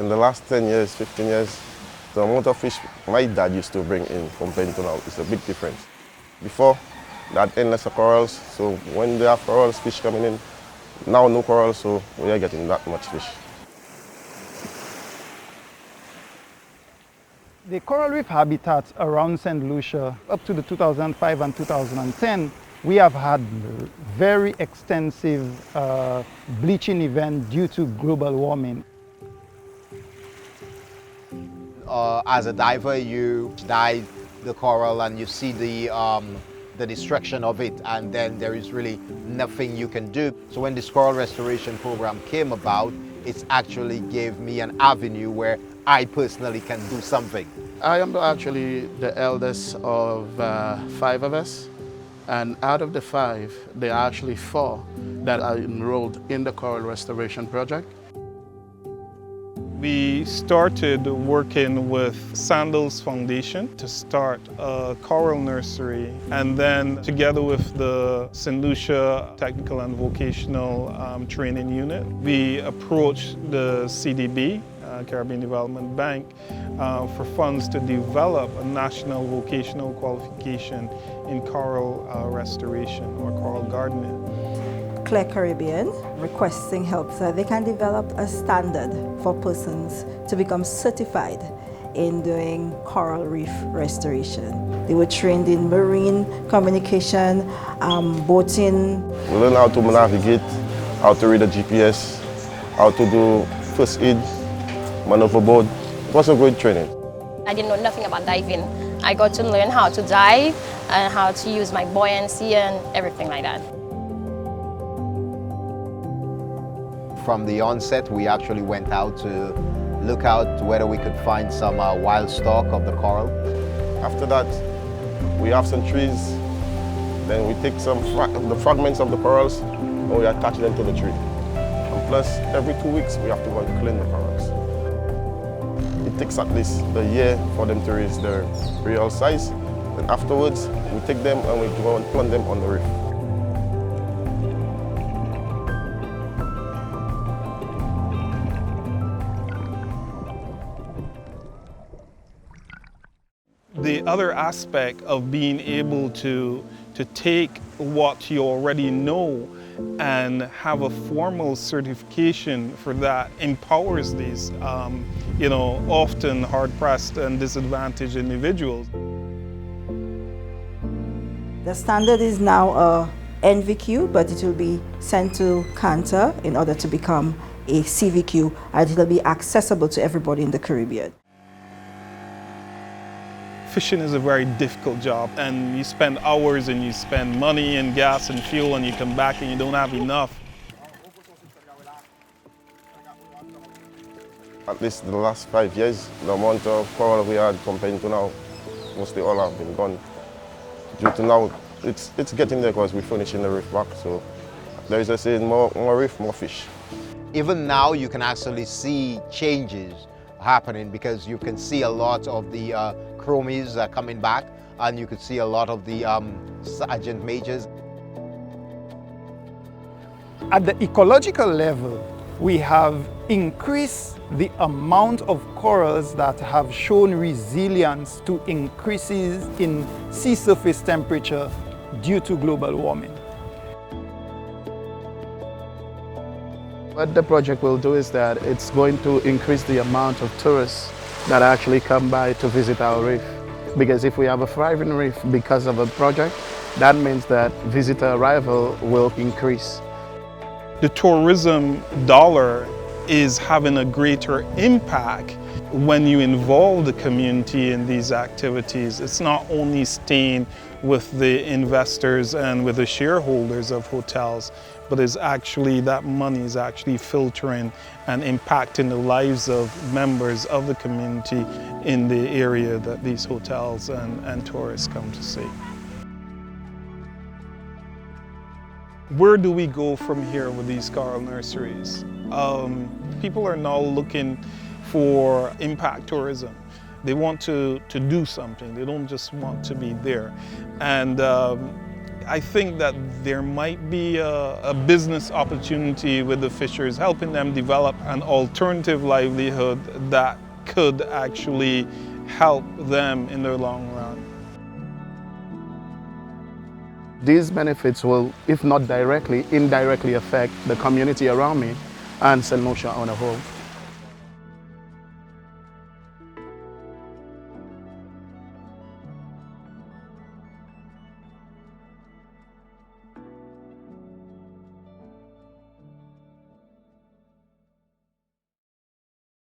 In the last 10 years, 15 years, the amount of fish my dad used to bring in compared to now is a big difference. Before, they had endless of corals, so when they have corals, fish coming in, now no corals, so we are getting that much fish. The coral reef habitats around St Lucia, up to the 2005 and 2010, we have had very extensive bleaching event due to global warming. As a diver, you dive the coral and you see the destruction of it, and then there is really nothing you can do. So when this coral restoration program came about, it actually gave me an avenue where I personally can do something. I am actually the eldest of 5 of us, and out of the 5, there are actually 4 that are enrolled in the coral restoration project. We started working with Sandals Foundation to start a coral nursery, and then together with the St Lucia Technical and Vocational Training Unit, we approached the CDB, Caribbean Development Bank, for funds to develop a national vocational qualification in coral restoration or coral gardening. Caribbean requesting help so they can develop a standard for persons to become certified in doing coral reef restoration. They were trained in marine communication, boating. We learn how to navigate, how to read a GPS, how to do first aid, maneuver board. It was a great training. I didn't know nothing about diving. I got to learn how to dive and how to use my buoyancy and everything like that. From the onset, we actually went out to look out whether we could find some wild stock of the coral. After that, we have some trees, then we take some the fragments of the corals and we attach them to the tree. And plus, every 2 weeks, we have to go and clean the corals. It takes at least a year for them to reach their real size. Then afterwards, we take them and we go and plant them on the reef. The other aspect of being able to take what you already know and have a formal certification for that empowers these, often hard-pressed and disadvantaged individuals. The standard is now a NVQ, but it will be sent to Cantor in order to become a CVQ, and it will be accessible to everybody in the Caribbean. Fishing is a very difficult job, and you spend hours and you spend money and gas and fuel, and you come back and you don't have enough. At least the last 5 years, the amount of coral we had compared to now, mostly all have been gone. Due to now, it's getting there because we're finishing the reef back, so there is a saying, more reef, more fish. Even now, you can actually see changes happening because you can see a lot of the chromies coming back, and you could see a lot of the sergeant majors. At the ecological level, we have increased the amount of corals that have shown resilience to increases in sea surface temperature due to global warming. What the project will do is that it's going to increase the amount of tourists that actually come by to visit our reef. Because if we have a thriving reef because of a project, that means that visitor arrival will increase. The tourism dollar is having a greater impact when you involve the community in these activities. It's not only staying with the investors and with the shareholders of hotels, but is actually, that money is actually filtering and impacting the lives of members of the community in the area that these hotels and tourists come to see. Where do we go from here with these coral nurseries? People are now looking for impact tourism. They want to do something. They don't just want to be there. And I think that there might be a business opportunity with the fishers, helping them develop an alternative livelihood that could actually help them in the long run. These benefits will, if not directly, indirectly affect the community around me and St Lucia on a whole.